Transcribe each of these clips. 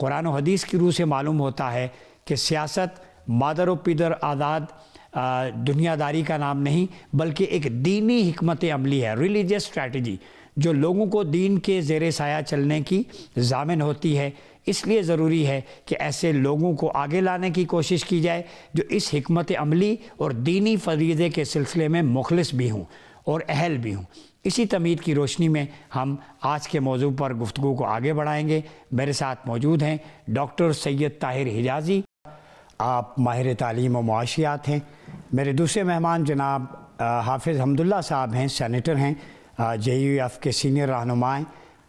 قرآن و حدیث کی روح سے معلوم ہوتا ہے کہ سیاست مادر و پدر آزاد دنیا داری کا نام نہیں، بلکہ ایک دینی حکمت عملی ہے، ریلیجیس اسٹریٹجی، جو لوگوں کو دین کے زیر سایہ چلنے کی ضامن ہوتی ہے۔ اس لیے ضروری ہے کہ ایسے لوگوں کو آگے لانے کی کوشش کی جائے جو اس حکمت عملی اور دینی فریضے کے سلسلے میں مخلص بھی ہوں اور اہل بھی ہوں۔ اسی تمہید کی روشنی میں ہم آج کے موضوع پر گفتگو کو آگے بڑھائیں گے۔ میرے ساتھ موجود ہیں ڈاکٹر سید طاہر حجازی، آپ ماہر تعلیم و معاشیات ہیں۔ میرے دوسرے مہمان جناب حافظ حمداللہ صاحب ہیں، سینیٹر ہیں، JUF کے سینئر رہنما ہیں۔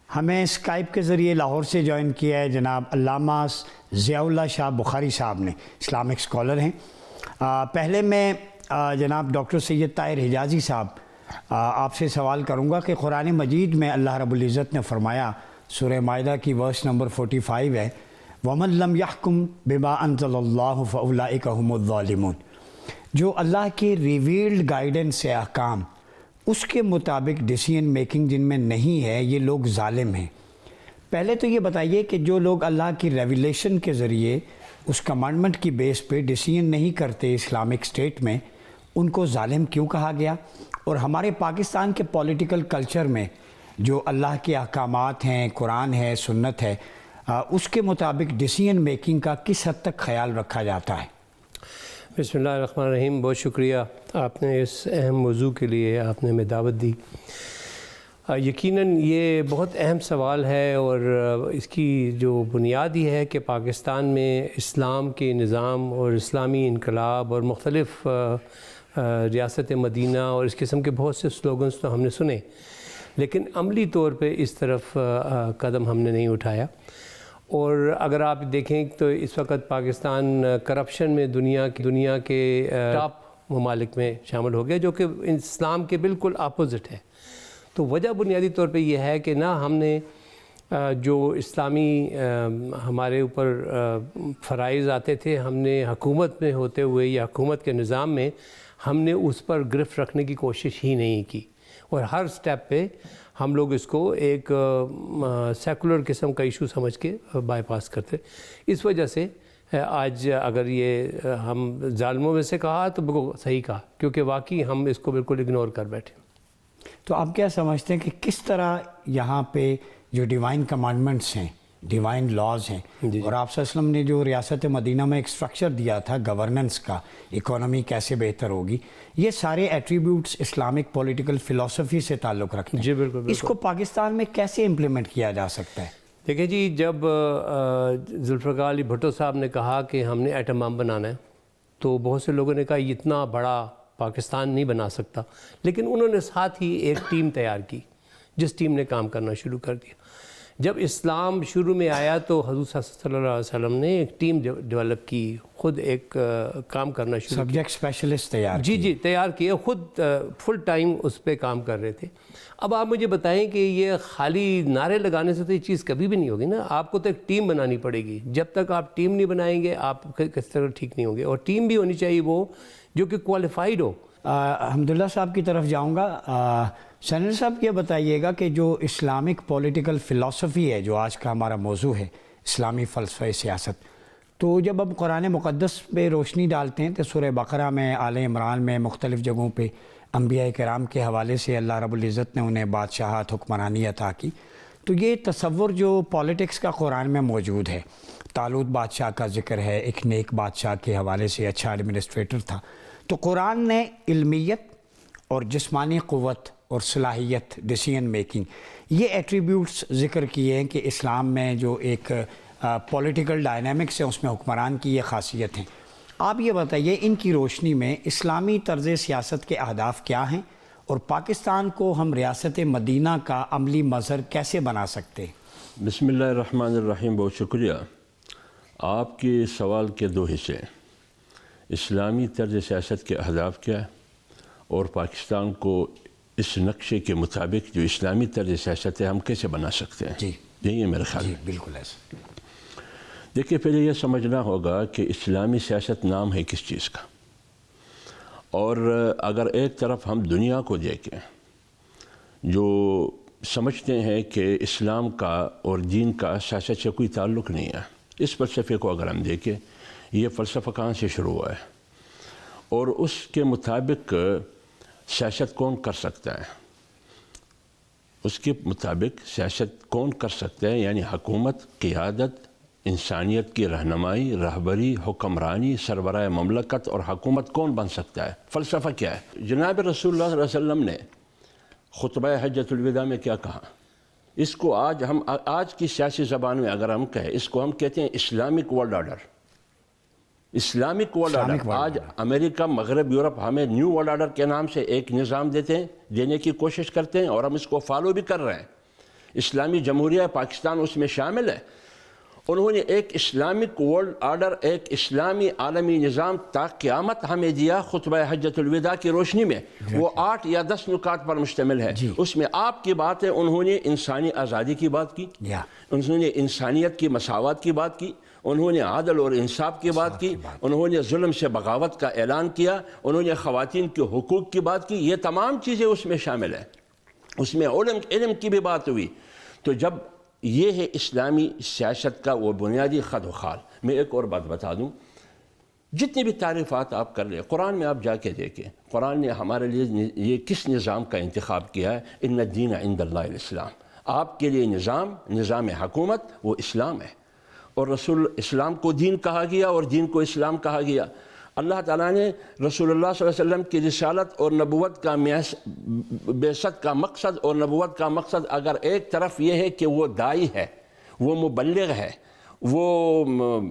ہمیں اسکائپ کے ذریعے لاہور سے جوائن کیا ہے جناب علامہ ضیاء اللہ شاہ بخاری صاحب نے، اسلامک اسکالر ہیں۔ پہلے میں جناب ڈاکٹر سید طاہر حجازی صاحب آپ سے سوال کروں گا کہ قرآن مجید میں اللہ رب العزت نے فرمایا، سورہ مائدہ کی ورس نمبر 45 ہے، وَمَن لَّمْ يَحْكُم بِمَا أَنزَلَ اللَّهُ فَأُولَٰئِكَ هُمُ الظَّالِمُونَ۔ جو اللہ کی ریویلڈ گائیڈنس سے احکام اس کے مطابق ڈیسیژن میکنگ جن میں نہیں ہے، یہ لوگ ظالم ہیں۔ پہلے تو یہ بتائیے کہ جو لوگ اللہ کی ریویلیشن کے ذریعے اس کمانڈمنٹ کی بیس پہ ڈیسیژن نہیں کرتے اسلامک اسٹیٹ میں، ان کو ظالم کیوں کہا گیا؟ اور ہمارے پاکستان کے پولیٹیکل کلچر میں جو اللہ کے احکامات ہیں، قرآن ہے، سنت ہے، اس کے مطابق ڈیسیژن میکنگ کا کس حد تک خیال رکھا جاتا ہے؟ بسم اللہ الرحمن الرحیم۔ بہت شکریہ آپ نے اس اہم موضوع کے لیے آپ نے ہمیں دعوت دی۔ یقیناً یہ بہت اہم سوال ہے، اور اس کی جو بنیاد یہ ہے کہ پاکستان میں اسلام کے نظام اور اسلامی انقلاب اور مختلف ریاست مدینہ اور اس قسم کے بہت سے سلوگنز تو ہم نے سنے، لیکن عملی طور پہ اس طرف قدم ہم نے نہیں اٹھایا۔ اور اگر آپ دیکھیں تو اس وقت پاکستان کرپشن میں دنیا کے ٹاپ ممالک میں شامل ہو گیا، جو کہ اسلام کے بالکل اپوزٹ ہے۔ تو وجہ بنیادی طور پہ یہ ہے کہ نہ ہم نے جو اسلامی ہمارے اوپر فرائض آتے تھے، ہم نے حکومت میں ہوتے ہوئے یا حکومت کے نظام میں ہم نے اس پر گرفت رکھنے کی کوشش ہی نہیں کی، اور ہر سٹیپ پہ ہم لوگ اس کو ایک سیکولر قسم کا ایشو سمجھ کے بائی پاس کرتے۔ اس وجہ سے آج اگر یہ ہم ظالموں میں سے کہا تو بالکل صحیح کہا، کیونکہ واقعی ہم اس کو بالکل اگنور کر بیٹھے۔ تو آپ کیا سمجھتے ہیں کہ کس طرح یہاں پہ جو ڈیوائن کمانڈمنٹس ہیں، ڈیوائن لاز ہیں، اور آپ صلی اللہ علیہ وسلم نے جو ریاست مدینہ میں ایک سٹرکچر دیا تھا گورننس کا، اکانومی کیسے بہتر ہوگی، یہ سارے ایٹریبیوٹس اسلامک پولیٹیکل فلسفی سے تعلق رکھتے ہیں۔ جی بالکل۔ اس کو پاکستان میں کیسے امپلیمنٹ کیا جا سکتا ہے؟ دیکھیں جی، جب ذوالفقار علی بھٹو صاحب نے کہا کہ ہم نے ایٹم بم بنانا ہے، تو بہت سے لوگوں نے کہا اتنا بڑا پاکستان نہیں بنا سکتا، لیکن انہوں نے ساتھ ہی ایک ٹیم تیار کی جس ٹیم نے کام کرنا شروع کر دیا۔ جب اسلام شروع میں آیا تو حضور صلی اللہ علیہ وسلم نے ایک ٹیم ڈیولپ کی، خود ایک کام کرنا شروع کیا، سبجیکٹ اسپیشلسٹ تیار جی تیار کیے، خود فل ٹائم اس پہ کام کر رہے تھے۔ اب آپ مجھے بتائیں کہ یہ خالی نعرے لگانے سے تو یہ چیز کبھی بھی نہیں ہوگی نا، آپ کو تو ایک ٹیم بنانی پڑے گی۔ جب تک آپ ٹیم نہیں بنائیں گے آپ کس طرح ٹھیک نہیں ہوں گے، اور ٹیم بھی ہونی چاہیے وہ جو کہ کوالیفائڈ ہو۔ حمداللہ صاحب کی طرف جاؤں گا۔ سینیٹر صاحب یہ بتائیے گا کہ جو اسلامک پولیٹیکل فلسفی ہے، جو آج کا ہمارا موضوع ہے، اسلامی فلسفہ سیاست، تو جب ہم قرآن مقدس پہ روشنی ڈالتے ہیں تو سورہ بقرہ میں، آل عمران میں، مختلف جگہوں پہ انبیاء کرام کے حوالے سے اللہ رب العزت نے انہیں بادشاہت، حکمرانی عطا کی۔ تو یہ تصور جو پالیٹکس کا قرآن میں موجود ہے، طالوت بادشاہ کا ذکر ہے، ایک نیک بادشاہ کے حوالے سے، اچھا ایڈمنسٹریٹر تھا۔ تو قرآن نے علمیت اور جسمانی قوت اور صلاحیت، ڈیسیژن میکنگ، یہ ایٹریبیوٹس ذکر کیے ہیں کہ اسلام میں جو ایک پولیٹیکل ڈائنامکس ہے اس میں حکمران کی یہ خاصیت ہیں۔ آپ یہ بتائیے ان کی روشنی میں اسلامی طرز سیاست کے اہداف کیا ہیں، اور پاکستان کو ہم ریاست مدینہ کا عملی مظہر کیسے بنا سکتے ہیں؟ بسم اللہ الرحمن الرحیم۔ بہت شکریہ۔ آپ کے سوال کے دو حصے، اسلامی طرز سیاست کے اہداف کیا ہے اور پاکستان کو اس نقشے کے مطابق جو اسلامی طرز سیاست ہے ہم کیسے بنا سکتے ہیں۔ جی یہی ہے میرا خیال۔ جی بالکل ایسا۔ دیکھیے، پہلے یہ سمجھنا ہوگا کہ اسلامی سیاست نام ہے کس چیز کا، اور اگر ایک طرف ہم دنیا کو دیکھیں جو سمجھتے ہیں کہ اسلام کا اور دین کا سیاست سے کوئی تعلق نہیں ہے، اس فلسفے کو اگر ہم دیکھیں، یہ فلسفہ کہاں سے شروع ہوا ہے اور اس کے مطابق سیاست کون کر سکتا ہے، اس کے مطابق سیاست کون کر سکتا ہے، یعنی حکومت، قیادت، انسانیت کی رہنمائی، رہبری، حکمرانی، سربراہ مملکت اور حکومت کون بن سکتا ہے، فلسفہ کیا ہے۔ جناب رسول اللہ صلی اللہ علیہ وسلم نے خطبہ حجۃ الوداع میں کیا کہا؟ اس کو آج کی سیاسی زبان میں اگر ہم کہیں، اس کو ہم کہتے ہیں Islamic world order. Islamic world order. آج امریکہ، مغرب، یورپ ہمیں نیو ورلڈ آرڈر کے نام سے ایک نظام دینے کی کوشش کرتے ہیں، اور ہم اس کو فالو بھی کر رہے ہیں۔ اسلامی جمہوریہ پاکستان اس میں شامل ہے۔ انہوں نے ایک اسلامک ورلڈ آرڈر، ایک اسلامی عالمی نظام تا قیامت ہمیں دیا خطبہ حجۃ الوداع کی روشنی میں۔ وہ 8 یا 10 نکات پر مشتمل ہے۔ اس میں آپ کی بات ہے، انہوں نے انسانی آزادی کی بات کی، انہوں نے انسانیت کی مساوات کی بات کی، انہوں نے عدل اور انصاف کی بات کی، انہوں نے ظلم سے بغاوت کا اعلان کیا، انہوں نے خواتین کے حقوق کی بات کی۔ یہ تمام چیزیں اس میں شامل ہیں۔ اس میں علم کی بھی بات ہوئی۔ تو جب یہ ہے اسلامی سیاست کا وہ بنیادی خد و خال۔ میں ایک اور بات بتا دوں، جتنی بھی تعریفات آپ کر لیں، قرآن میں آپ جا کے دیکھیں، قرآن نے ہمارے لیے یہ کس نظام کا انتخاب کیا ہے؟ ان الدین عند اللہ الاسلام۔ آپ کے لیے نظام حکومت وہ اسلام ہے، اور رسول اسلام کو دین کہا گیا اور دین کو اسلام کہا گیا۔ اللہ تعالیٰ نے رسول اللہ صلی اللہ علیہ وسلم کی رسالت اور نبوت کا بعثت کا مقصد اور نبوت کا مقصد اگر ایک طرف یہ ہے کہ وہ داعی ہے، وہ مبلغ ہے، وہ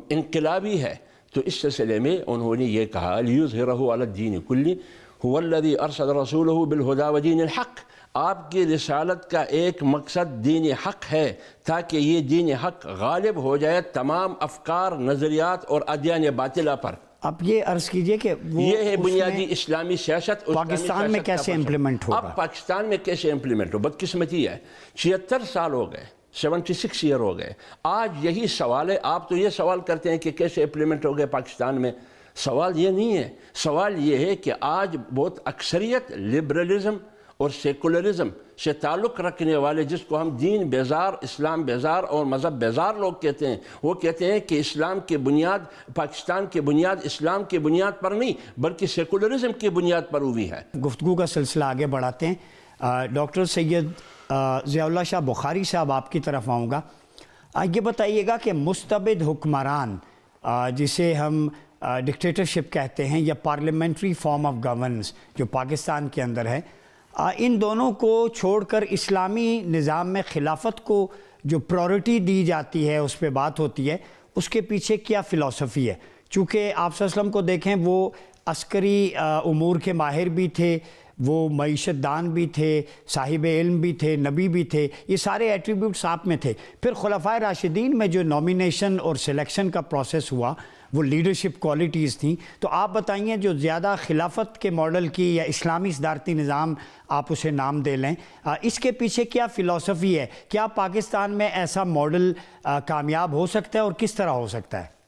انقلابی ہے، تو اس سلسلے میں انہوں نے یہ کہا لِيُظْهِرَهُ عَلَى الدِّينِ كُلِّهِ هُوَ الَّذِي أَرْسَلَ رَسُولَهُ بِالْهُدَى وَدِينِ الْحَقِّ۔ آپ کی رسالت کا ایک مقصد دین حق ہے، تاکہ یہ دین حق غالب ہو جائے تمام افکار، نظریات اور ادیان باطلہ پر۔ آپ یہ عرض کیجئے کہ یہ ہے بنیادی اسلامی سیاست۔ پاکستان میں کیسے امپلیمنٹ ہوگا؟ اب پاکستان میں کیسے امپلیمنٹ ہو؟ بدقسمتی ہے، 76 سال ہو گئے، 76 ایئر ہو گئے، آج یہی سوال ہے۔ آپ تو یہ سوال کرتے ہیں کہ کیسے امپلیمنٹ ہو گئے پاکستان میں۔ سوال یہ نہیں ہے، سوال یہ ہے کہ آج بہت اکثریت لبرلزم اور سیکولرزم سے تعلق رکھنے والے، جس کو ہم دین بیزار، اسلام بیزار اور مذہب بیزار لوگ کہتے ہیں، وہ کہتے ہیں کہ اسلام کی بنیاد، پاکستان کی بنیاد اسلام کی بنیاد پر نہیں بلکہ سیکولرزم کی بنیاد پر ہوئی ہے۔ گفتگو کا سلسلہ آگے بڑھاتے ہیں۔ ڈاکٹر سید ضیاء اللہ شاہ بخاری صاحب، آپ کی طرف آؤں گا۔ یہ بتائیے گا کہ مستبد حکمران، جسے ہم ڈکٹیٹرشپ کہتے ہیں، یا پارلیمنٹری فارم آف گورننس جو پاکستان کے اندر ہے، ان دونوں کو چھوڑ کر اسلامی نظام میں خلافت کو جو پرائورٹی دی جاتی ہے، اس پہ بات ہوتی ہے، اس کے پیچھے کیا فلسفی ہے؟ چونکہ آپ صلی اللہ علیہ وسلم کو دیکھیں، وہ عسکری امور کے ماہر بھی تھے، وہ معیشت دان بھی تھے، صاحب علم بھی تھے، نبی بھی تھے، یہ سارے ایٹریبیوٹس آپ میں تھے۔ پھر خلفائے راشدین میں جو نومینیشن اور سلیکشن کا پروسیس ہوا، وہ لیڈرشپ کوالٹیز تھیں۔ تو آپ بتائیے، جو زیادہ خلافت کے ماڈل کی یا اسلامی صدارتی نظام آپ اسے نام دے لیں، اس کے پیچھے کیا فلسفی ہے؟ کیا پاکستان میں ایسا ماڈل کامیاب ہو سکتا ہے، اور کس طرح ہو سکتا ہے؟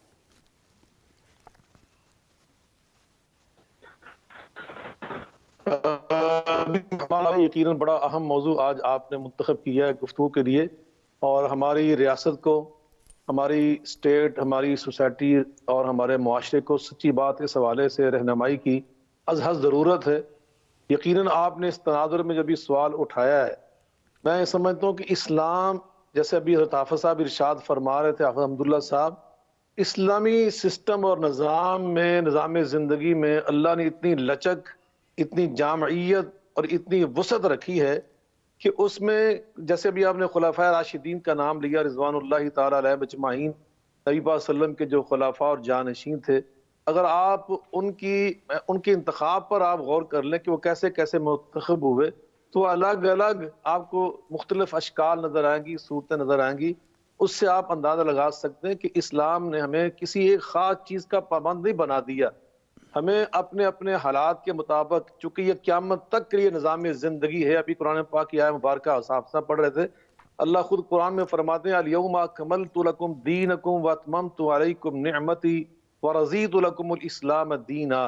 ہمارا یقیناً بڑا اہم موضوع آج آپ نے منتخب کیا ہے گفتگو کے لیے، اور ہماری ریاست کو، ہماری اسٹیٹ، ہماری سوسائٹی اور ہمارے معاشرے کو سچی بات کے حوالے سے رہنمائی کی از حد ضرورت ہے۔ یقیناً آپ نے اس تناظر میں جب یہ سوال اٹھایا ہے، میں سمجھتا ہوں کہ اسلام، جیسے ابھی حضرت حافظ صاحب ارشاد فرما رہے تھے، حافظ حمداللہ صاحب، اسلامی سسٹم اور نظام میں، نظام زندگی میں اللہ نے اتنی لچک، اتنی جامعیت اور اتنی وسعت رکھی ہے کہ اس میں، جیسے بھی آپ نے خلفائے راشدین کا نام لیا رضوان اللہ تعالیٰ علیہ مجمعین، نبی پاک صلی اللہ علیہ وسلم کے جو خلفاء اور جانشین تھے، اگر آپ ان کے انتخاب پر آپ غور کر لیں کہ وہ کیسے کیسے منتخب ہوئے، تو الگ الگ آپ کو مختلف اشکال نظر آئیں گی، صورتیں نظر آئیں گی۔ اس سے آپ اندازہ لگا سکتے ہیں کہ اسلام نے ہمیں کسی ایک خاص چیز کا پابند نہیں بنا دیا، ہمیں اپنے اپنے حالات کے مطابق، چونکہ یہ قیامت تک کے لیے نظام زندگی ہے۔ ابھی قرآن پاک کی آیت مبارکہ صاحب پڑھ رہے تھے، اللہ خود قرآن میں فرماتے ہیں الیوم اکملت لکم دینکم واتممت علیکم نعمتی ورضیت لکم الاسلام دینا۔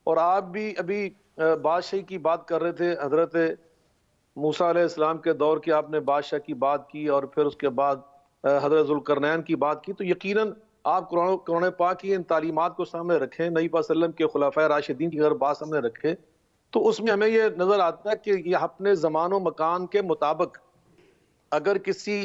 اور آپ بھی ابھی بادشاہی کی بات کر رہے تھے، حضرت موسیٰ علیہ السلام کے دور کی آپ نے بادشاہ کی بات کی، اور پھر اس کے بعد حضرت ذوالقرنین کی بات کی۔ تو یقیناً آپ قرآن پاک کی ان تعلیمات کو سامنے رکھیں، نبی پاک صلی اللہ علیہ وسلم کے خلفائے راشدین کی اگر بات سامنے رکھیں تو اس میں ہمیں یہ نظر آتا ہے کہ یہ اپنے زمان و مکان کے مطابق اگر کسی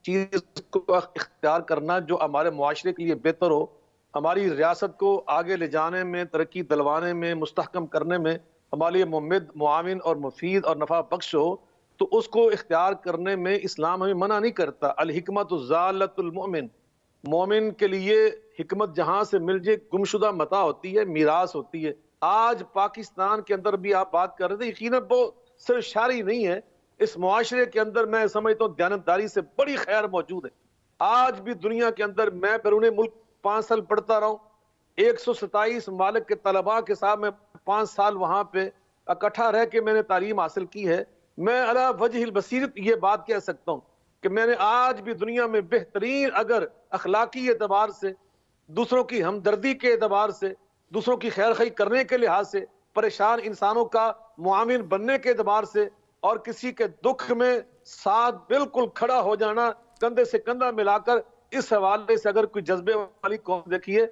چیز کو اختیار کرنا جو ہمارے معاشرے کے لیے بہتر ہو، ہماری ریاست کو آگے لے جانے میں، ترقی دلوانے میں، مستحکم کرنے میں ہمارے لیے ممد، معاون اور مفید اور نفع بخش ہو، تو اس کو اختیار کرنے میں اسلام ہمیں منع نہیں کرتا۔ الحکمت ضالۃ المؤمن، مومن کے لیے حکمت جہاں سے مل جائے گمشدہ متاع ہوتی ہے، میراث ہوتی ہے۔ آج پاکستان کے اندر بھی آپ بات کر رہے تھے، یقیناً وہ صرف شاعری نہیں ہے، اس معاشرے کے اندر میں سمجھتا ہوں دیانتداری سے بڑی خیر موجود ہے۔ آج بھی دنیا کے اندر میں بیرون ملک 5 سال پڑھتا رہا ہوں، 127 ممالک کے طلباء کے ساتھ میں 5 سال وہاں پہ اکٹھا رہ کے میں نے تعلیم حاصل کی ہے۔ میں علی وجہ البصیرت یہ بات کہہ سکتا ہوں کہ میں نے آج بھی دنیا میں بہترین اگر اخلاقی اعتبار سے، دوسروں کی ہمدردی کے اعتبار سے، دوسروں کی خیر خواہی کرنے کے لحاظ سے، پریشان انسانوں کا معاون بننے کے اعتبار سے، اور کسی کے دکھ میں ساتھ بالکل کھڑا ہو جانا، کندھے سے کندھا ملا کر، اس حوالے سے اگر کوئی جذبے والی قوم دیکھیے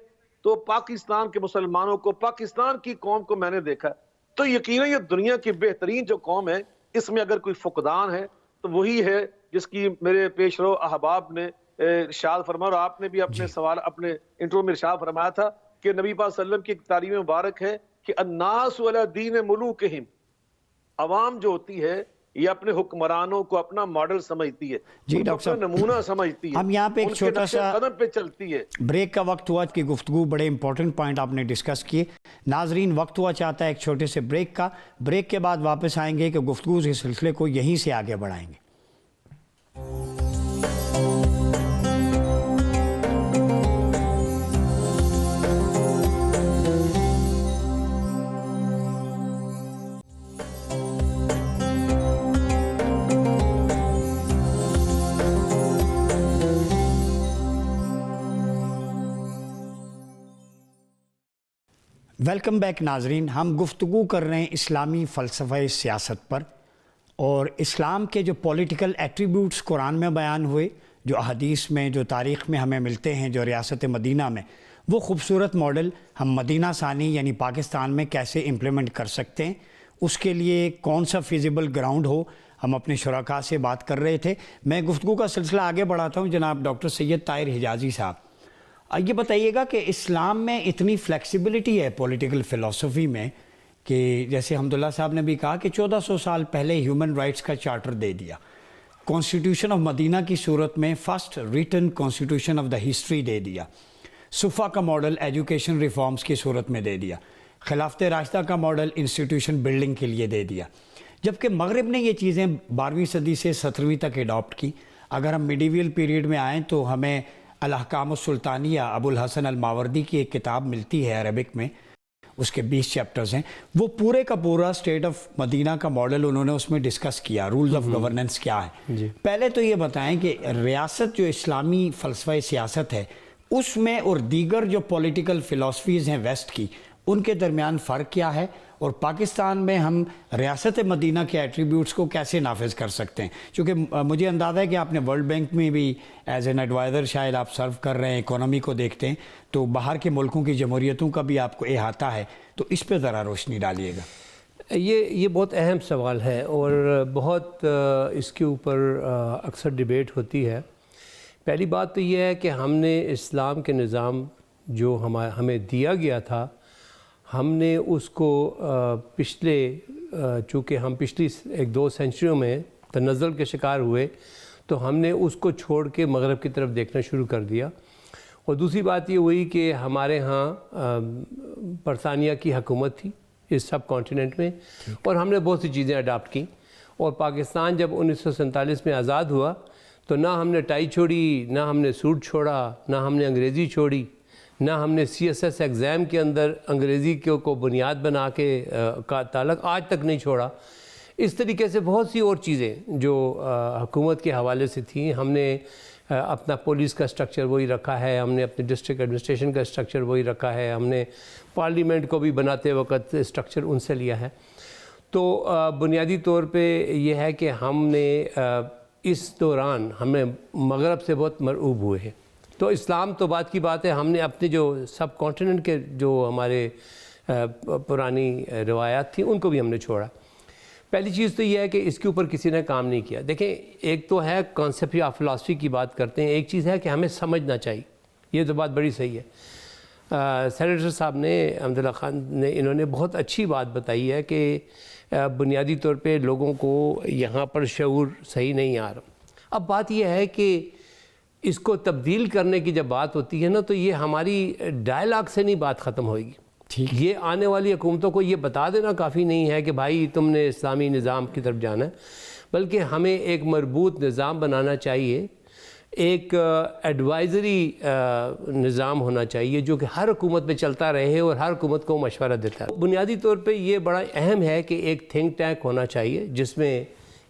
تو پاکستان کے مسلمانوں کو، پاکستان کی قوم کو میں نے دیکھا۔ تو یقیناً یہ دنیا کی بہترین جو قوم ہے، اس میں اگر کوئی فقدان ہے تو وہی ہے جس کی میرے پیش رو احباب نے ارشاد فرمایا، اور آپ نے بھی اپنے سوال، اپنے انٹرو میں ارشاد فرمایا تھا کہ نبی پاک صلی اللہ علیہ وسلم کی تعلیم مبارک ہے کہ الناس علی دین ملوکہم، عوام جو ہوتی ہے یہ اپنے حکمرانوں کو اپنا ماڈل سمجھتی ہے، جی ڈاکٹر صاحب، نمونہ سمجھتی ہے، ہم یہاں پہ ایک چھوٹا سا قدم پہ چلتی ہے۔ بریک کا وقت ہوا کہ گفتگو بڑے امپورٹنٹ پوائنٹ آپ نے ڈسکس کیے۔ ناظرین، وقت ہوا چاہتا ہے ایک چھوٹے سے بریک کا۔ بریک کے بعد واپس آئیں گے کہ گفتگو کے سلسلے کو یہیں سے آگے بڑھائیں گے۔ ویلکم بیک ناظرین، ہم گفتگو کر رہے ہیں اسلامی فلسفہ سیاست پر، اور اسلام کے جو پولیٹیکل ایٹریبیوٹس قرآن میں بیان ہوئے، جو احادیث میں، جو تاریخ میں ہمیں ملتے ہیں، جو ریاست مدینہ میں، وہ خوبصورت ماڈل ہم مدینہ ثانی یعنی پاکستان میں کیسے امپلیمنٹ کر سکتے ہیں، اس کے لیے کون سا فیزیبل گراؤنڈ ہو، ہم اپنے شرکاء سے بات کر رہے تھے۔ میں گفتگو کا سلسلہ آگے بڑھاتا ہوں۔ جناب ڈاکٹر سید طاہر حجازی صاحب، یہ بتائیے گا کہ اسلام میں اتنی فلیکسیبلٹی ہے پولیٹیکل فلسفی میں کہ جیسے حمداللہ صاحب نے بھی کہا کہ 1400 سال پہلے ہیومن رائٹس کا چارٹر دے دیا، کانسٹیٹیوشن آف مدینہ کی صورت میں first written constitution of the history دے دیا، صفا کا ماڈل ایجوکیشن ریفارمز کی صورت میں دے دیا، خلافت راشدہ کا ماڈل انسٹیٹیوشن بلڈنگ کے لیے دے دیا، جبکہ مغرب نے یہ چیزیں 12ویں صدی سے 17ویں تک اڈاپٹ کی۔ اگر ہم میڈیویل پیریڈ میں آئیں تو ہمیں الاحکام السلطانیہ ابو الحسن الماوردی کی ایک کتاب ملتی ہے عربک میں، اس کے 20 چیپٹرز ہیں، وہ پورے کا پورا اسٹیٹ آف مدینہ کا ماڈل انہوں نے اس میں ڈسکس کیا، رولز آف گورننس کیا ہے۔ پہلے تو یہ بتائیں کہ ریاست جو اسلامی فلسفہ سیاست ہے اس میں اور دیگر جو پولیٹیکل فلسفیز ہیں ویسٹ کی، ان کے درمیان فرق کیا ہے، اور پاکستان میں ہم ریاست مدینہ کے ایٹریبیوٹس کو کیسے نافذ کر سکتے ہیں؟ چونکہ مجھے اندازہ ہے کہ آپ نے ورلڈ بینک میں بھی ایز این ایڈوائزر شاید آپ سرو کر رہے ہیں، اکانومی کو دیکھتے ہیں، تو باہر کے ملکوں کی جمہوریتوں کا بھی آپ کو احاطہ ہے، تو اس پہ ذرا روشنی ڈالیے گا۔ یہ بہت اہم سوال ہے اور بہت اس کے اوپر اکثر ڈیبیٹ ہوتی ہے۔ پہلی بات تو یہ ہے کہ ہم نے اسلام کے نظام جو ہمیں دیا گیا تھا، ہم نے اس کو پچھلے چونکہ ہم پچھلی 1-2 سینچریوں میں تنزل کے شکار ہوئے، تو ہم نے اس کو چھوڑ کے مغرب کی طرف دیکھنا شروع کر دیا۔ اور دوسری بات یہ ہوئی کہ ہمارے ہاں برطانیہ کی حکومت تھی اس سب کانٹیننٹ میں، اور ہم نے بہت سی چیزیں اڈاپٹ کیں، اور پاکستان جب 1947 میں آزاد ہوا تو نہ ہم نے ٹائی چھوڑی، نہ ہم نے سوٹ چھوڑا، نہ ہم نے انگریزی چھوڑی، نہ ہم نے CSS ایگزام کے اندر انگریزی کو بنیاد بنا کے کا تعلق آج تک نہیں چھوڑا۔ اس طریقے سے بہت سی اور چیزیں جو حکومت کے حوالے سے تھیں، ہم نے اپنا پولیس کا سٹرکچر وہی رکھا ہے، ہم نے اپنے ڈسٹرکٹ ایڈمنسٹریشن کا سٹرکچر وہی رکھا ہے، ہم نے پارلیمنٹ کو بھی بناتے وقت سٹرکچر ان سے لیا ہے۔ تو بنیادی طور پہ یہ ہے کہ ہم نے اس دوران ہمیں مغرب سے بہت مرعوب ہوئے ہیں، تو اسلام تو بات کی بات ہے، ہم نے اپنے جو سب کانٹیننٹ کے جو ہمارے پرانی روایات تھیں ان کو بھی ہم نے چھوڑا۔ پہلی چیز تو یہ ہے کہ اس کے اوپر کسی نے کام نہیں کیا۔ دیکھیں، ایک تو ہے کانسیپٹ یا فلاسفی کی بات کرتے ہیں، ایک چیز ہے کہ ہمیں سمجھنا چاہیے، یہ تو بات بڑی صحیح ہے۔ سینیٹر صاحب نے، حمداللہ خان نے، انہوں نے بہت اچھی بات بتائی ہے کہ بنیادی طور پہ لوگوں کو یہاں پر شعور صحیح نہیں آ رہا۔ اب بات یہ ہے کہ اس کو تبدیل کرنے کی جب بات ہوتی ہے نا، تو یہ ہماری ڈائلاگ سے نہیں بات ختم ہوئے گی۔ ٹھیک، یہ آنے والی حکومتوں کو یہ بتا دینا کافی نہیں ہے کہ بھائی تم نے اسلامی نظام کی طرف جانا ہے، بلکہ ہمیں ایک مربوط نظام بنانا چاہیے، ایک ایڈوائزری نظام ہونا چاہیے جو کہ ہر حکومت میں چلتا رہے اور ہر حکومت کو مشورہ دیتا ہے۔ بنیادی طور پہ یہ بڑا اہم ہے کہ ایک تھنک ٹینک ہونا چاہیے جس میں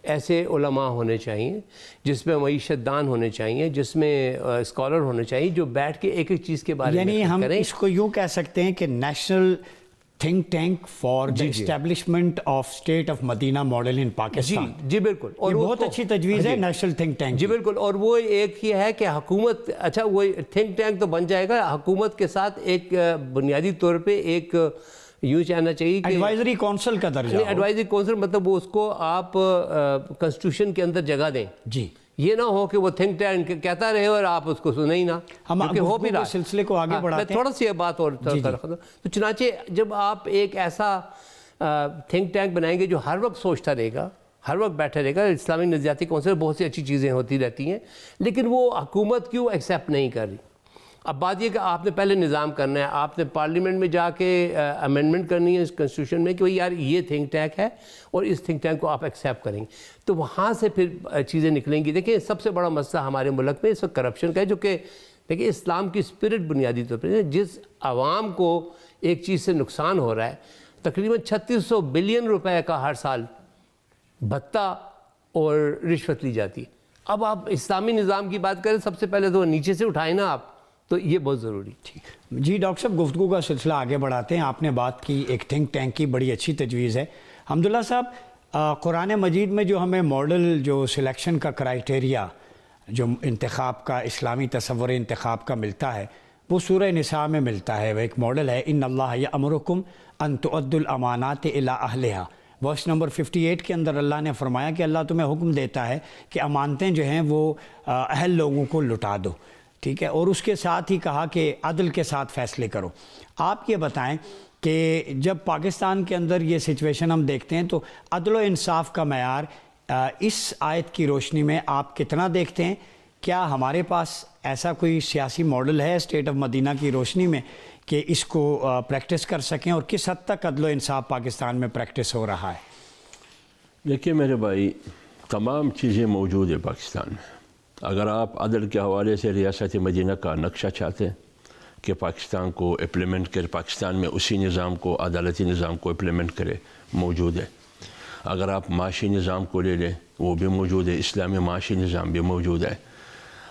ایسے علماء ہونے چاہیے، جس میں معیشت دان ہونے چاہیے، جس میں اسکالر ہونے چاہیے، جو بیٹھ کے ایک ایک چیز کے بارے میں یعنی ہم کریں۔ اس کو یوں کہہ سکتے ہیں کہ national think tank for the establishment of state of Madina model in Pakistan. جی بالکل، اور بہت اچھی تجویز ہے نیشنل تھنک ٹینک۔ جی بالکل، اور وہ ایک یہ ہے کہ حکومت، اچھا وہ تھنک ٹینک تو بن جائے گا، حکومت کے ساتھ ایک بنیادی طور پہ ایک یوں چاہنا چاہیے کہ ایڈوائزری کونسل کا درجہ ہو۔ ایڈوائزری کونسل، مطلب وہ اس کو آپ کنسٹیٹیوشن کے اندر جگہ دیں۔ جی، یہ نہ ہو کہ وہ تھنک ٹینک کہتا رہے اور آپ اس کو سنیں ہی نہ، ہم کیونکہ ہو بھی رہا گفتگو کے سلسلے کو آگے بڑھاتے ہیں۔ میں تھوڑا سی بات اور رکھتا ہوں۔ تو چنانچہ جب آپ ایک ایسا تھنک ٹینک بنائیں گے جو ہر وقت سوچتا رہے گا، ہر وقت بیٹھا رہے گا، اسلامی نظریاتی کونسل بہت سی اچھی چیزیں ہوتی رہتی ہیں، لیکن وہ حکومت کیوں ایکسیپٹ نہیں کر رہی؟ اب بات یہ کہ آپ نے پہلے نظام کرنا ہے، آپ نے پارلیمنٹ میں جا کے امینڈمنٹ کرنی ہے اس کنسٹیٹیوشن میں کہ بھئی یار یہ تھنک ٹینک ہے اور اس تھنک ٹینک کو آپ ایکسیپٹ کریں گے، تو وہاں سے پھر چیزیں نکلیں گی۔ دیکھیں، سب سے بڑا مسئلہ ہمارے ملک میں اس وقت کرپشن کا ہے، جو کہ دیکھیں اسلام کی اسپرٹ بنیادی طور پر جس عوام کو ایک چیز سے نقصان ہو رہا ہے، تقریباً 3600 بلین روپے کا ہر سال بھتہ اور رشوت لی جاتی ہے۔ اب آپ اسلامی نظام کی بات کریں، سب سے پہلے تو نیچے سے اٹھائیں نا آپ، تو یہ بہت ضروری۔ جی ڈاکٹر صاحب، گفتگو کا سلسلہ آگے بڑھاتے ہیں۔ آپ نے بات کی ایک تھنک ٹینک کی، بڑی اچھی تجویز ہے۔ حمداللہ صاحب، قرآن مجید میں جو ہمیں ماڈل، جو سلیکشن کا کرائیٹیریا، جو انتخاب کا، اسلامی تصور انتخاب کا ملتا ہے، وہ سورہ نساء میں ملتا ہے۔ وہ ایک ماڈل ہے، ان اللہ یأمرکم ان تؤدوا الامانات الی اہلہا۔ ورس نمبر 58 کے اندر اللہ نے فرمایا کہ اللہ تمہیں حکم دیتا ہے کہ امانتیں جو ہیں وہ اہل لوگوں کو لٹا دو، ٹھیک ہے، اور اس کے ساتھ ہی کہا کہ عدل کے ساتھ فیصلے کرو۔ آپ یہ بتائیں کہ جب پاکستان کے اندر یہ سچویشن ہم دیکھتے ہیں تو عدل و انصاف کا معیار اس آیت کی روشنی میں آپ کتنا دیکھتے ہیں؟ کیا ہمارے پاس ایسا کوئی سیاسی ماڈل ہے اسٹیٹ آف مدینہ کی روشنی میں کہ اس کو پریکٹس کر سکیں، اور کس حد تک عدل و انصاف پاکستان میں پریکٹس ہو رہا ہے؟ دیکھیے میرے بھائی، تمام چیزیں موجود ہیں پاکستان میں۔ اگر آپ عدل کے حوالے سے ریاست مدینہ کا نقشہ چاہتے ہیں کہ پاکستان کو امپلیمنٹ کرے، پاکستان میں اسی نظام کو، عدالتی نظام کو امپلیمنٹ کرے، موجود ہے۔ اگر آپ معاشی نظام کو لے لیں، وہ بھی موجود ہے، اسلامی معاشی نظام بھی موجود ہے۔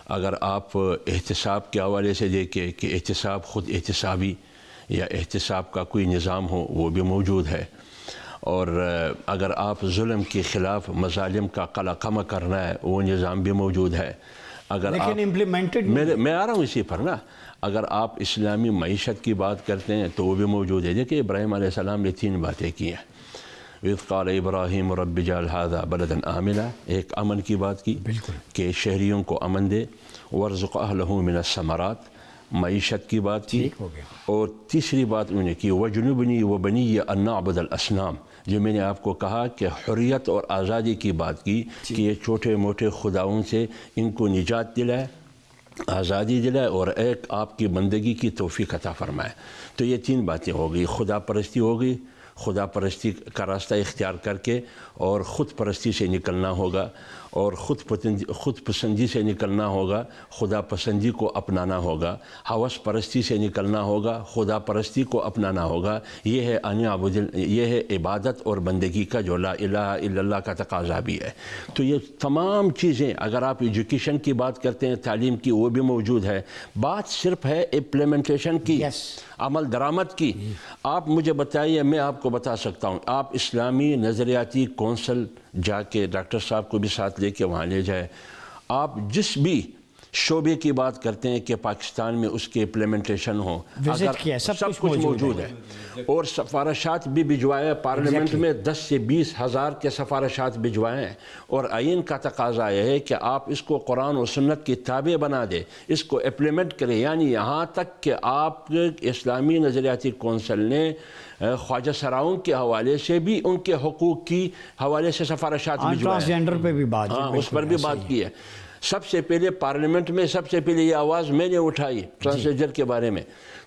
اگر آپ احتساب کے حوالے سے دیکھیں کہ احتساب خود احتسابی یا احتساب کا کوئی نظام ہو، وہ بھی موجود ہے۔ اور اگر آپ ظلم کے خلاف مظالم کا قلقمہ کرنا ہے، وہ نظام بھی موجود ہے۔ اگر لیکن امپلیمنٹڈ میں آ رہا ہوں اسی پر نا، اگر آپ اسلامی معیشت کی بات کرتے ہیں تو وہ بھی موجود ہے۔ دیکھیں، ابراہیم علیہ السلام نے 3 باتیں کی ہیں۔ وَإِذْ قَالَ إِبْرَاهِيمُ رَبِّ اجْعَلْ هَٰذَا بَلَدًا آمِنًا، ایک امن کی بات کی کہ شہریوں کو امن دے، وَارْزُقْ أَهْلَهُ مِنَ الثَّمَرَاتِ، معیشت کی بات کی، اور تیسری بات انہوں نے کی وَجُنُوبْنِي وَبَنِيَّ أَن نَّعْبُدَ الْأَصْنَامَ، جو میں نے آپ کو کہا کہ حریت اور آزادی کی بات کی کہ یہ چھوٹے موٹے خداؤں سے ان کو نجات دلائے، آزادی دلائے، اور ایک آپ کی بندگی کی توفیق عطا فرمائے۔ تو یہ 3 باتیں ہو گئی، خدا پرستی ہو گئی، خدا پرستی کا راستہ اختیار کر کے، اور خود پرستی سے نکلنا ہوگا، اور خود پسندی سے نکلنا ہوگا، خدا پسندی کو اپنانا ہوگا، ہوس پرستی سے نکلنا ہوگا، خدا پرستی کو اپنانا ہوگا۔ یہ ہے یہ ہے عبادت اور بندگی کا جو لا الہ الا اللہ کا تقاضا بھی ہے۔ تو یہ تمام چیزیں، اگر آپ ایجوکیشن کی بات کرتے ہیں، تعلیم کی، وہ بھی موجود ہے۔ بات صرف ہے امپلیمنٹیشن کی، عمل درآمد کی۔ آپ مجھے بتائیے، میں آپ کو بتا سکتا ہوں، آپ اسلامی نظریاتی کونسل جا کے ڈاکٹر صاحب کو بھی ساتھ لے کے وہاں لے جائے، آپ جس بھی شعبے کی بات کرتے ہیں کہ پاکستان میں اس کے امپلیمنٹیشن ہو، وزٹ کیا ہے، سب کچھ موجود ہے، اور سفارشات بھی بھجوائے پارلیمنٹ میں 10 سے 20 ہزار کے سفارشات بھجوائے ہیں، اور آئین کا تقاضا یہ ہے کہ آپ اس کو قرآن و سنت کی تابع بنا دے، اس کو امپلیمنٹ کرے، یعنی یہاں تک کہ آپ اسلامی نظریاتی کونسل نے خواجہ سراؤں کے حوالے سے بھی ان کے حقوق کی حوالے سے سفارشات بھجوائے، ٹرانسجینڈر پہ بھی بات، اس پر بھی بات کی ہے۔ سب سے پہلے پارلیمنٹ میں سب سے پہلے یہ آواز میں نے اٹھائی ٹرانسجینڈر کے بارے میں۔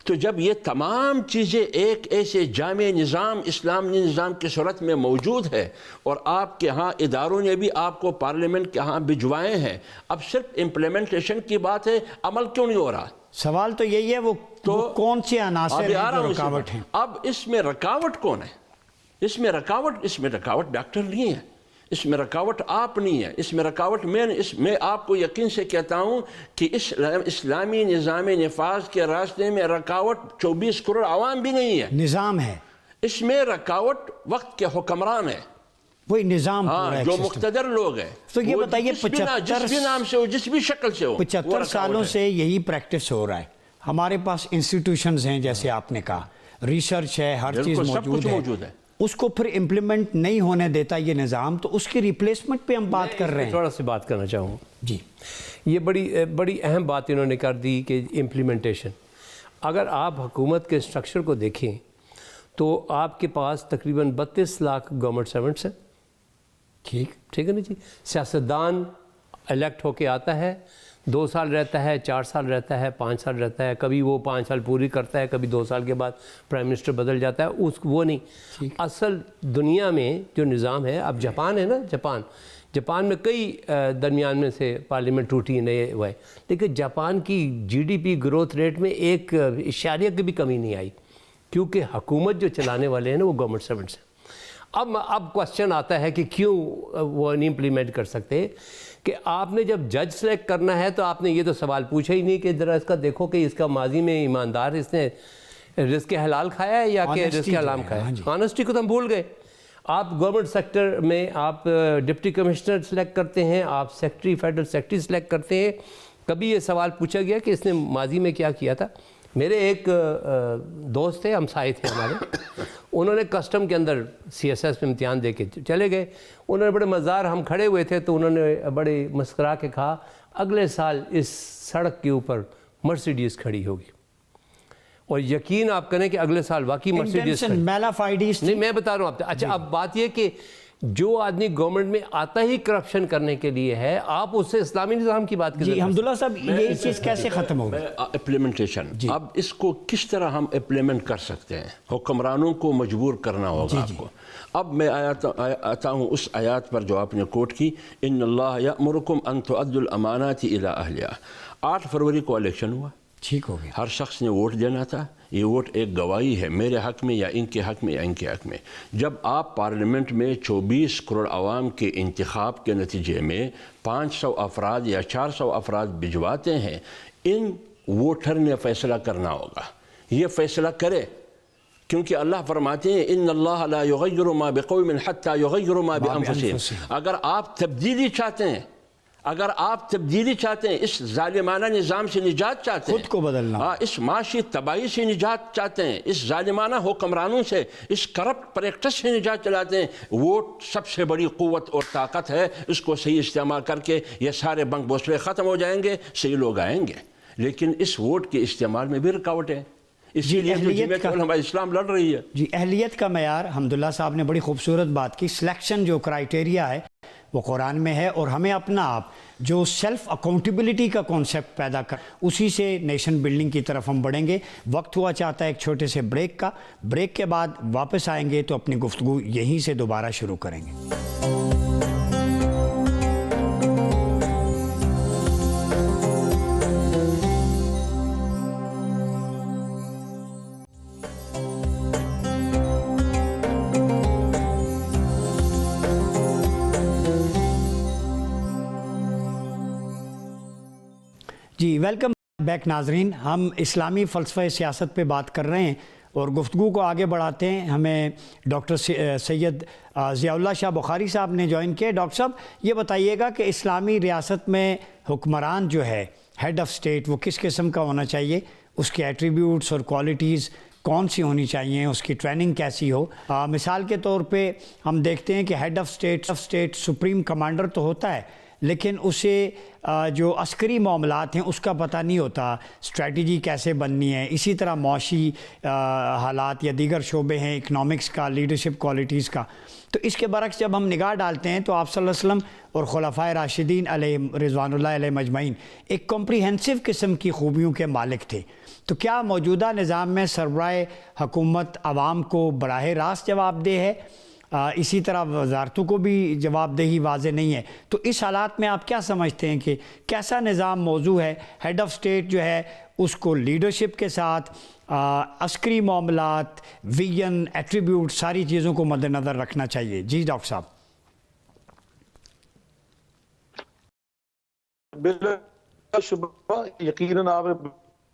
تو جب یہ تمام چیزیں ایک ایسے جامع نظام، اسلامی نظام کی صورت میں موجود ہے، اور آپ کے ہاں اداروں نے بھی آپ کو پارلیمنٹ کے ہاں بھجوائے ہیں، اب صرف امپلیمنٹیشن کی بات ہے، عمل کیوں نہیں ہو رہا؟ سوال تو یہی ہے، وہ کون سے عناصر ہیں جو رکاوٹ ہیں؟ اب اس میں رکاوٹ کون ہے؟ اس میں رکاوٹ ڈاکٹر نہیں ہے، اس میں رکاوٹ آپ نہیں ہے، اس میں رکاوٹ میں آپ کو یقین سے کہتا ہوں کہ اسلامی نظام نفاذ کے راستے میں رکاوٹ 24 کروڑ عوام بھی نہیں ہے، نظام ہے، اس میں رکاوٹ وقت کے حکمران ہے، وہی نظام پورا ہے، جو مقتدر لوگ ہیں۔ تو یہ بتائیے، جس بھی نام سے ہو، جس بھی شکل سے ہو، 75 سالوں سے یہی پریکٹس ہو رہا ہے۔ ہمارے پاس انسٹیٹیوشنز ہیں، جیسے آپ نے کہا، ریسرچ ہے، ہر چیز موجود ہے، اس کو پھر امپلیمنٹ نہیں ہونے دیتا یہ نظام، تو اس کی ریپلیسمنٹ پہ ہم بات کر رہے ہیں۔ تھوڑا سی بات کرنا چاہوں جی، یہ بڑی اہم بات انہوں نے کر دی کہ امپلیمنٹیشن۔ اگر آپ حکومت کے اسٹرکچر کو دیکھیں تو آپ کے پاس تقریباً 32 لاکھ گورنمنٹ سرونٹس ہیں، ٹھیک ہے نا جی؟ سیاستدان الیکٹ ہو کے آتا ہے، 2 سال رہتا ہے، 4 سال رہتا ہے، 5 سال رہتا ہے، کبھی وہ 5 سال پوری کرتا ہے، کبھی 2 سال کے بعد پرائم منسٹر بدل جاتا ہے، وہ نہیں۔ اصل دنیا میں جو نظام ہے، اب جاپان ہے نا، جاپان میں کئی درمیان میں سے پارلیمنٹ ٹوٹی نئے ہوئے، لیکن جاپان کی GDP گروتھ ریٹ میں 1 اشاریہ کی بھی کمی نہیں آئی، کیونکہ حکومت جو چلانے والے ہیں نا وہ گورنمنٹ سرونٹس ہیں۔ اب کوسچن آتا ہے کہ کیوں وہ نہیں امپلیمنٹ کر سکتے، کہ آپ نے جب جج سلیکٹ کرنا ہے تو آپ نے یہ تو سوال پوچھا ہی نہیں کہ ذرا اس کا دیکھو کہ اس کا ماضی میں ایماندار، اس نے رزق حلال کھایا ہے یا کہ رزق حرام کھایا ہے۔ آنیسٹی کو تو ہم بھول گئے۔ آپ گورنمنٹ سیکٹر میں آپ ڈپٹی کمشنر سلیکٹ کرتے ہیں، آپ سیکٹری، فیڈرل سیکٹری سلیکٹ کرتے ہیں، کبھی یہ سوال پوچھا گیا کہ اس نے ماضی میں کیا کیا تھا؟ میرے ایک دوست تھے، ہمسائے تھے ہمارے، انہوں نے کسٹم کے اندر CSS میں امتحان دے کے چلے گئے، انہوں نے بڑے مزار، ہم کھڑے ہوئے تھے تو انہوں نے بڑے مسکرا کے کہا اگلے سال اس سڑک کے اوپر مرسیڈیز کھڑی ہوگی، اور یقین آپ کریں کہ اگلے سال واقعی مرسیڈیز نہیں، میں بتا رہا ہوں آپ۔ اچھا، اب بات یہ کہ جو آدمی گورنمنٹ میں آتا ہی کرپشن کرنے کے لیے ہے، آپ اس سے اسلامی نظام کی بات کریں۔ جی حمداللہ صاحب، یہ چیز کیسے ختم ہوگی؟ امپلیمنٹیشن، اب اس کو کس طرح ہم امپلیمنٹ کر سکتے ہیں؟ حکمرانوں کو مجبور کرنا ہوگا آپ کو۔ اب میں آتا ہوں اس آیات پر جو آپ نے کوٹ کی، ان اللہ یأمرکم ان تؤدوا الامانات الی اہلہا۔ 8 فروری کو الیکشن ہوا، ٹھیک ہو گیا، ہر شخص نے ووٹ دینا تھا، یہ ووٹ ایک گواہی ہے میرے حق میں یا ان کے حق میں یا ان کے حق میں۔ جب آپ پارلیمنٹ میں 24 کروڑ عوام کے انتخاب کے نتیجے میں 500 افراد یا 400 افراد بھجواتے ہیں، ان ووٹر نے فیصلہ کرنا ہوگا، یہ فیصلہ کرے، کیونکہ اللہ فرماتے ہیں ان اللہ لا یغیر ما بقوم حتی یغیروا ما بانفسہم۔ اگر آپ تبدیلی چاہتے ہیں، اس ظالمانہ نظام سے نجات چاہتے ہیں، خود کو بدلنا، اس معاشی تباہی سے نجات چاہتے ہیں، اس ظالمانہ حکمرانوں سے، اس کرپٹ پریکٹس سے نجات چلاتے ہیں، ووٹ سب سے بڑی قوت اور طاقت ہے، اس کو صحیح استعمال کر کے یہ سارے بنک بوسلے ختم ہو جائیں گے، صحیح لوگ آئیں گے۔ لیکن اس ووٹ کے استعمال میں بھی رکاوٹ ہے، اسی لیے جمعیت علماء اسلام لڑ رہی ہے۔ جی، اہلیت کا معیار، حمداللہ صاحب نے بڑی خوبصورت بات کی، سلیکشن جو کرائیٹیریا ہے وہ قرآن میں ہے، اور ہمیں اپنا آپ جو سیلف اکاؤنٹیبلٹی کا کانسیپٹ پیدا کر، اسی سے نیشن بلڈنگ کی طرف ہم بڑھیں گے۔ وقت ہوا چاہتا ہے ایک چھوٹے سے بریک کا، بریک کے بعد واپس آئیں گے تو اپنی گفتگو یہیں سے دوبارہ شروع کریں گے۔ جی، ویلکم بیک ناظرین۔ ہم اسلامی فلسفہ سیاست پہ بات کر رہے ہیں، اور گفتگو کو آگے بڑھاتے ہیں. ہمیں ڈاکٹر سید ضیاء اللہ شاہ بخاری صاحب نے جوائن کیا. ڈاکٹر صاحب یہ بتائیے گا کہ اسلامی ریاست میں حکمران جو ہے ہیڈ آف اسٹیٹ وہ کس قسم کا ہونا چاہیے, اس کے ایٹریبیوٹس اور کوالٹیز کون سی ہونی چاہیے, اس کی ٹریننگ کیسی ہو. مثال کے طور پہ ہم دیکھتے ہیں کہ head of state supreme commander تو ہوتا ہے, لیکن اسے جو عسکری معاملات ہیں اس کا پتہ نہیں ہوتا, اسٹریٹجی کیسے بننی ہے. اسی طرح معاشی حالات یا دیگر شعبے ہیں, اکنامکس کا, لیڈرشپ کوالٹیز کا. تو اس کے برعکس جب ہم نگاہ ڈالتے ہیں تو آپ صلی اللہ علیہ وسلم اور خلفائے راشدین علیہ رضوان اللہ علیہ مجمعین ایک کمپریہنسو قسم کی خوبیوں کے مالک تھے. تو کیا موجودہ نظام میں سربراہ حکومت عوام کو براہ راست جواب دہ ہے؟ اسی طرح وزارتوں کو بھی جواب دہی واضح نہیں ہے. تو اس حالات میں آپ کیا سمجھتے ہیں کہ کیسا نظام موضوع ہے؟ ہیڈ آف اسٹیٹ جو ہے اس کو لیڈرشپ کے ساتھ عسکری معاملات, ویژن, ایٹریبیوٹ, ساری چیزوں کو مد نظر رکھنا چاہیے. جی ڈاکٹر صاحب. بلا شبہ یقیناً آپ نے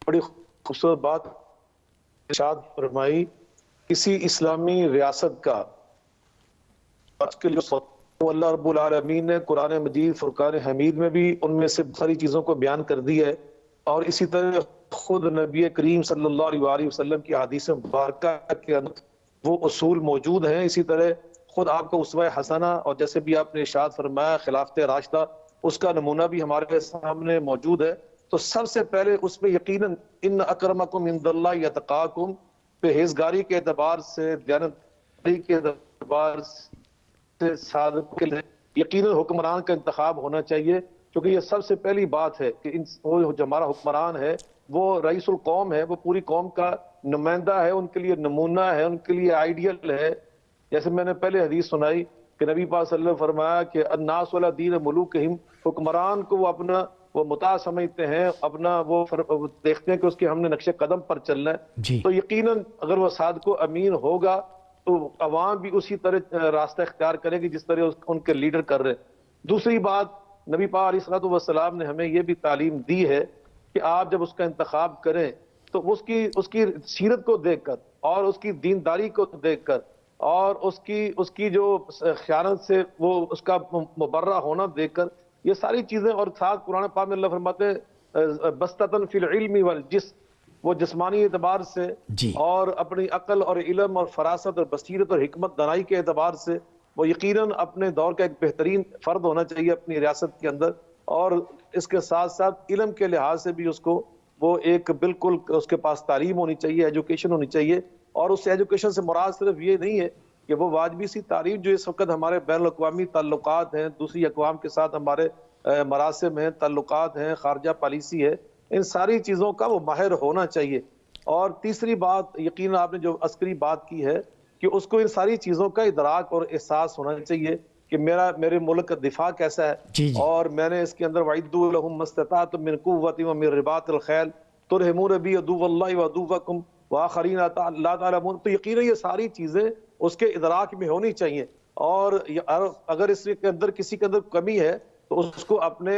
بڑی خوبصورت بات ارشاد فرمائی. کسی اسلامی ریاست کا آج کے لیے اللہ رب العالمین نے قرآن مجید فرقان حمید میں بھی ان میں سے ساری چیزوں کو بیان کر دی ہے, اور اسی طرح خود نبی کریم صلی اللہ علیہ وسلم کی حدیث مبارکہ کے اندر وہ اصول موجود ہیں. اسی طرح خود آپ کا اسوہ حسنہ اور جیسے بھی آپ نے ارشاد فرمایا خلافت راشدہ, اس کا نمونہ بھی ہمارے سامنے موجود ہے. تو سب سے پہلے اس میں یقیناً ان اکرمکم عند اللہ یتقاکم, پرہیزگاری کے اعتبار سے, دیانتداری کے اعتبار سے صادق کے لیے یقیناً حکمران کا انتخاب ہونا چاہیے, کیونکہ یہ سب سے پہلی بات ہے کہ وہ جو ہمارا حکمران ہے وہ رئیس القوم ہے, وہ پوری قوم کا نمائندہ ہے, ان کے لیے نمونہ ہے, ان کے لیے آئیڈیل ہے. جیسے میں نے پہلے حدیث سنائی کہ نبی پاک صلی اللہ علیہ وسلم فرمایا کہ الناس علی دین ملوکہم, حکمران کو وہ اپنا وہ مطاع سمجھتے ہیں, اپنا وہ دیکھتے ہیں کہ اس کے ہم نے نقش قدم پر چلنا ہے. تو یقیناً اگر وہ صادق و امین ہوگا تو عوام بھی اسی طرح راستہ اختیار کرے گی جس طرح ان کے لیڈر کر رہے. دوسری بات, نبی پاک علیہ الصلوۃ والسلام نے ہمیں یہ بھی تعلیم دی ہے کہ آپ جب اس کا انتخاب کریں تو اس کی سیرت کو دیکھ کر اور اس کی دینداری کو دیکھ کر اور اس کی جو خیانت سے وہ اس کا مبرہ ہونا دیکھ کر, یہ ساری چیزیں, اور ساتھ قرآن پاک میں اللہ فرماتے ہیں بسطۃ فی العلم والجسم, وہ جسمانی اعتبار سے اور اپنی عقل اور علم اور فراست اور بصیرت اور حکمت دانائی کے اعتبار سے وہ یقیناً اپنے دور کا ایک بہترین فرد ہونا چاہیے اپنی ریاست کے اندر, اور اس کے ساتھ ساتھ علم کے لحاظ سے بھی اس کو وہ ایک بالکل اس کے پاس تعلیم ہونی چاہیے, ایجوکیشن ہونی چاہیے. اور اس ایجوکیشن سے مراد صرف یہ نہیں ہے کہ وہ واجبی سی تعلیم جو اس وقت ہمارے بین الاقوامی تعلقات ہیں, دوسری اقوام کے ساتھ ہمارے مراسم ہیں, تعلقات ہیں, خارجہ پالیسی ہے, ان ساری چیزوں کا وہ ماہر ہونا چاہیے. اور تیسری بات یقیناً آپ نے جو عسکری بات کی ہے کہ اس کو ان ساری چیزوں کا ادراک اور احساس ہونا چاہیے کہ میرے ملک کا دفاع کیسا ہے, اور میں نے اس کے اندر وَعِدُّوا لَهُم مَا اسْتَطَعْتُم مِّن قُوَّةٍ وَمِن رِّبَاطِ الْخَيْلِ تُرْهِبُونَ بِهِ عَدُوَّ اللَّهِ وَعَدُوَّكُمْ وَآخَرِينَ لَا تَعْلَمُونَ. تو یقیناً یہ ساری چیزیں اس کے ادراک میں ہونی چاہیے, اور اگر اس کے اندر کسی کے اندر کمی ہے تو اس کو اپنے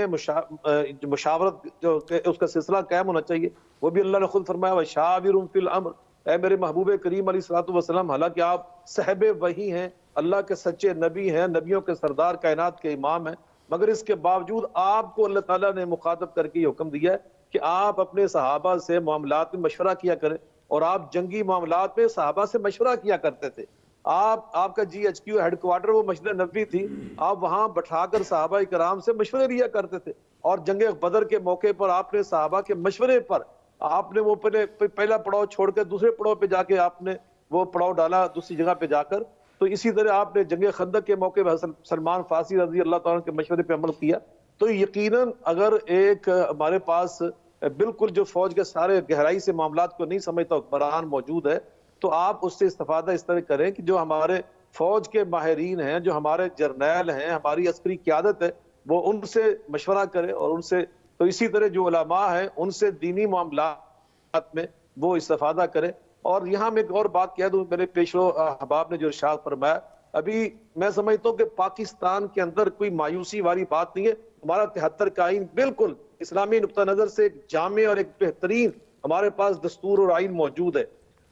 مشاورت جو اس کا سلسلہ قائم ہونا چاہیے. وہ بھی اللہ نے خود فرمایا وَشَاوِرْهُمْ فِي الْأَمْرِ, اے میرے محبوب کریم علیہ الصلوۃ والسلام, حالانکہ آپ صاحب وحی ہیں, اللہ کے سچے نبی ہیں, نبیوں کے سردار, کائنات کے امام ہیں, مگر اس کے باوجود آپ کو اللہ تعالیٰ نے مخاطب کر کے یہ حکم دیا ہے کہ آپ اپنے صحابہ سے معاملات میں مشورہ کیا کریں, اور آپ جنگی معاملات میں صحابہ سے مشورہ کیا کرتے تھے. آپ کا G H Q headquarter وہ مسجد نبوی تھی, آپ وہاں بٹھا کر صحابہ کرام سے مشورے لیا کرتے تھے, اور جنگ بدر کے موقع پر آپ نے صحابہ کے مشورے پر آپ نے وہ پہلا پڑاؤ چھوڑ کر دوسرے پڑاؤ پہ جا کے آپ نے وہ پڑاؤ ڈالا دوسری جگہ پہ جا کر. تو اسی طرح آپ نے جنگ خندق کے موقع پر سلمان فارسی رضی اللہ تعالیٰ کے مشورے پہ عمل کیا. تو یقیناً اگر ایک ہمارے پاس بالکل جو فوج کے سارے گہرائی سے معاملات کو نہیں سمجھتا حکمران موجود ہے, تو آپ اس سے استفادہ اس طرح کریں کہ جو ہمارے فوج کے ماہرین ہیں, جو ہمارے جرنیل ہیں, ہماری عسکری قیادت ہے, وہ ان سے مشورہ کرے, اور ان سے تو اسی طرح جو علماء ہیں ان سے دینی معاملات میں وہ استفادہ کرے. اور یہاں میں ایک اور بات کہہ دوں, میرے پیشرو احباب نے جو ارشاد فرمایا, ابھی میں سمجھتا ہوں کہ پاکستان کے اندر کوئی مایوسی والی بات نہیں ہے. ہمارا 73 کا آئین بالکل اسلامی نقطہ نظر سے ایک جامع اور ایک بہترین ہمارے پاس دستور اور آئین موجود ہے.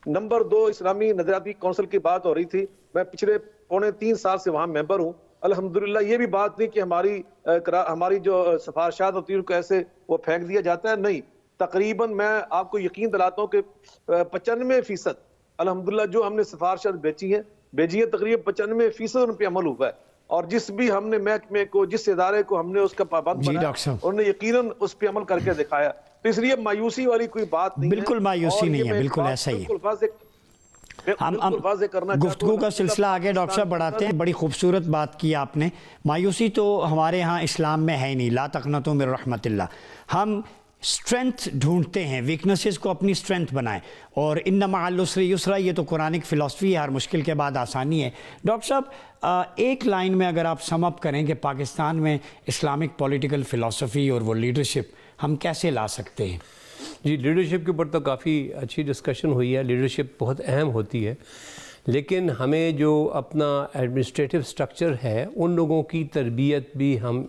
نمبر 2 اسلامی نظریاتی کونسل کی بات ہو رہی تھی، میں پچھلے 3.25 سال سے وہاں ممبر ہوں. الحمدللہ یہ بھی بات نہیں کہ ہماری جو سفارشات ہوتی ہیں ان کو ایسے وہ پھینک دیا جاتا ہے، نہیں. تقریباً میں آپ کو یقین دلاتا ہوں کہ 95% الحمدللہ جو ہم نے سفارشات بھیجی ہیں تقریباً 95% ان پہ عمل ہوا ہے. اور جس بھی ہم نے محکمے کو، جس ادارے کو ہم نے اس کا پابند بنایا انہوں نے یقیناً اس پہ عمل کر کے دکھایا. تو اس لیے مایوسی والی کوئی بات نہیں ہے. بالکل مایوسی نہیں ہے، بالکل ایسا ہی ہے. ہم گفتگو کا سلسلہ آگے ڈاکٹر صاحب بڑھاتے ہیں. بڑی خوبصورت بات کی آپ نے. مایوسی تو ہمارے ہاں اسلام میں ہے ہی نہیں، لا تقنطوا من رحمت اللہ. ہم اسٹرینتھ ڈھونڈتے ہیں، ویکنسز کو اپنی اسٹرینتھ بنائیں. اور ان مع العسر یسرا، یہ تو قرآنک فلسفی ہے، ہر مشکل کے بعد آسانی ہے. ڈاکٹر صاحب ایک لائن میں اگر آپ سم اپ کریں کہ پاکستان میں اسلامک پولیٹیکل فلسفی اور وہ لیڈرشپ ہم کیسے لا سکتے ہیں؟ جی، لیڈرشپ کے اوپر تو کافی اچھی ڈسکشن ہوئی ہے. لیڈرشپ بہت اہم ہوتی ہے، لیکن ہمیں جو اپنا ایڈمنسٹریٹو سٹرکچر ہے ان لوگوں کی تربیت بھی ہم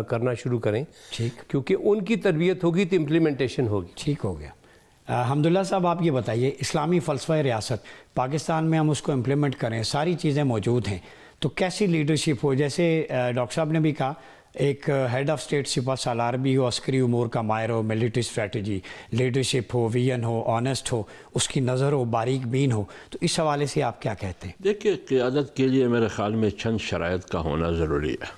کرنا شروع کریں. ٹھیک، کیونکہ ان کی تربیت ہوگی تو امپلیمنٹیشن ہوگی. ٹھیک ہو گیا. حمداللہ صاحب آپ یہ بتائیے، اسلامی فلسفہ ریاست پاکستان میں ہم اس کو امپلیمنٹ کریں، ساری چیزیں موجود ہیں، تو کیسی لیڈرشپ ہو؟ جیسے ڈاکٹر صاحب نے بھی کہا ایک ہیڈ آف اسٹیٹ سپہ سالار بھی ہو، عسکری امور کا ماہر ہو، ملٹری اسٹریٹجی، لیڈرشپ ہو، ویژن ہو، آنیسٹ ہو، اس کی نظر ہو، باریک بین ہو. تو اس حوالے سے آپ کیا کہتے ہیں؟ دیکھیے، قیادت کے لیے میرے خیال میں چند شرائط کا ہونا ضروری ہے.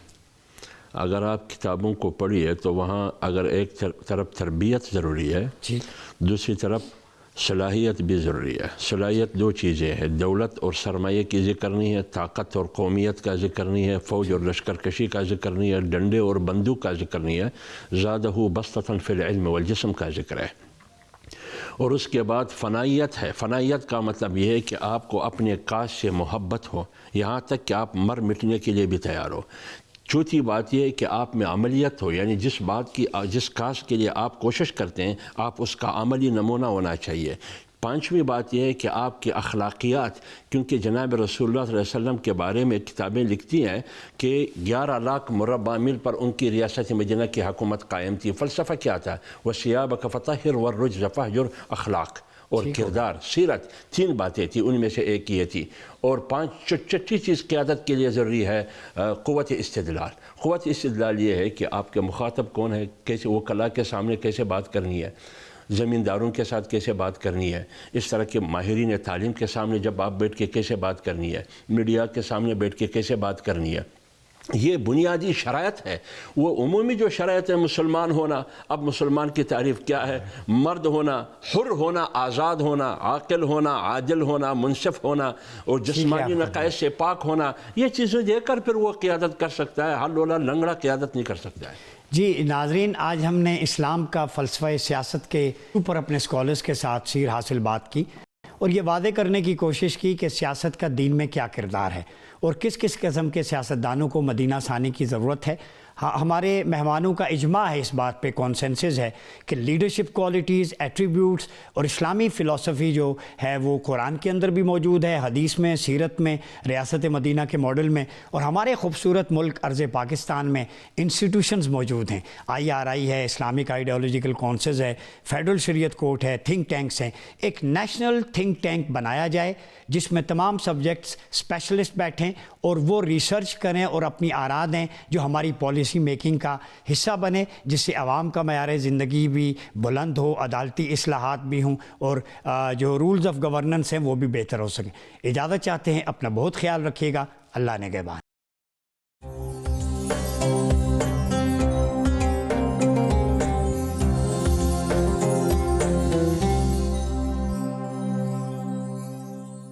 اگر آپ کتابوں کو پڑھیے تو وہاں اگر ایک طرف تربیت ضروری ہے، جی، دوسری طرف صلاحیت بھی ضروری ہے. صلاحیت 2 چیزیں ہیں، دولت اور سرمایہ کی ذکر نہیں ہے، طاقت اور قومیت کا ذکر نہیں ہے، فوج اور لشکر کشی کا ذکر نہیں ہے، ڈنڈے اور بندوق کا ذکر نہیں ہے، زادہ بسطۃ فی العلم والجسم کا ذکر ہے. اور اس کے بعد فنائیت ہے. فنائیت کا مطلب یہ ہے کہ آپ کو اپنے کاج سے محبت ہو، یہاں تک کہ آپ مر مٹنے کے لیے بھی تیار ہو. چوتھی بات یہ ہے کہ آپ میں عملیت ہو، یعنی جس کاج کے لیے آپ کوشش کرتے ہیں آپ اس کا عملی نمونہ ہونا چاہیے. پانچویں بات یہ ہے کہ آپ کی اخلاقیات، کیونکہ جناب رسول اللہ صلی اللہ علیہ وسلم کے بارے میں کتابیں لکھتی ہیں کہ 11 لاکھ مربع میل پر ان کی ریاست مدینہ کی حکومت قائم تھی. فلسفہ کیا تھا؟ وَثِيَابَكَ فَطَهِّرْ وَالرُّجْزَ فَاهْجُرْ. اخلاق اور کردار، سیرت، 3 باتیں تھیں، ان میں سے ایک یہ تھی. اور چھٹی چیز قیادت کے لیے ضروری ہے قوت استدلال. قوت استدلال یہ ہے کہ آپ کے مخاطب کون ہے، کیسے وکلاء کے سامنے کیسے بات کرنی ہے، زمینداروں کے ساتھ کیسے بات کرنی ہے، اس طرح کے ماہرین تعلیم کے سامنے جب آپ بیٹھ کے کیسے بات کرنی ہے، میڈیا کے سامنے بیٹھ کے کیسے بات کرنی ہے. یہ بنیادی شرائط ہے. وہ عمومی جو شرائط ہے، مسلمان ہونا، اب مسلمان کی تعریف کیا ہے؟ مرد ہونا، حر ہونا، آزاد ہونا، عاقل ہونا، عادل ہونا، منصف ہونا اور جسمانی نقائص سے پاک ہونا. یہ چیزیں دے کر پھر وہ قیادت کر سکتا ہے. ہلولا لنگڑا قیادت نہیں کر سکتا ہے. جی ناظرین، آج ہم نے اسلام کا فلسفہ سیاست کے اوپر اپنے اسکالرس کے ساتھ سیر حاصل بات کی اور یہ واضح کرنے کی کوشش کی کہ سیاست کا دین میں کیا کردار ہے اور کس کس قسم کے سیاستدانوں کو مدینہ ثانی کی ضرورت ہے. ہمارے مہمانوں کا اجماع ہے اس بات پہ، کانسنسس ہے کہ لیڈرشپ کوالٹیز، ایٹریبیوٹس اور اسلامی فلسفی جو ہے وہ قرآن کے اندر بھی موجود ہے، حدیث میں، سیرت میں، ریاست مدینہ کے ماڈل میں، اور ہمارے خوبصورت ملک ارض پاکستان میں انسٹیٹیوشنز موجود ہیں. IRI ہے، اسلامک آئیڈیالوجیکل کونسلز ہے، فیڈرل شریعت کورٹ ہے، تھنک ٹینکس ہیں. ایک نیشنل تھنک ٹینک بنایا جائے جس میں تمام سبجیکٹس اسپیشلسٹ بیٹھیں اور وہ ریسرچ کریں اور اپنی آراء دیں جو ہماری پالیسی میکنگ کا حصہ بنے، جس سے عوام کا معیار زندگی بھی بلند ہو، عدالتی اصلاحات بھی ہوں اور جو رولز آف گورننس ہیں وہ بھی بہتر ہو سکیں. اجازت چاہتے ہیں، اپنا بہت خیال رکھیے گا. اللہ نگہبان.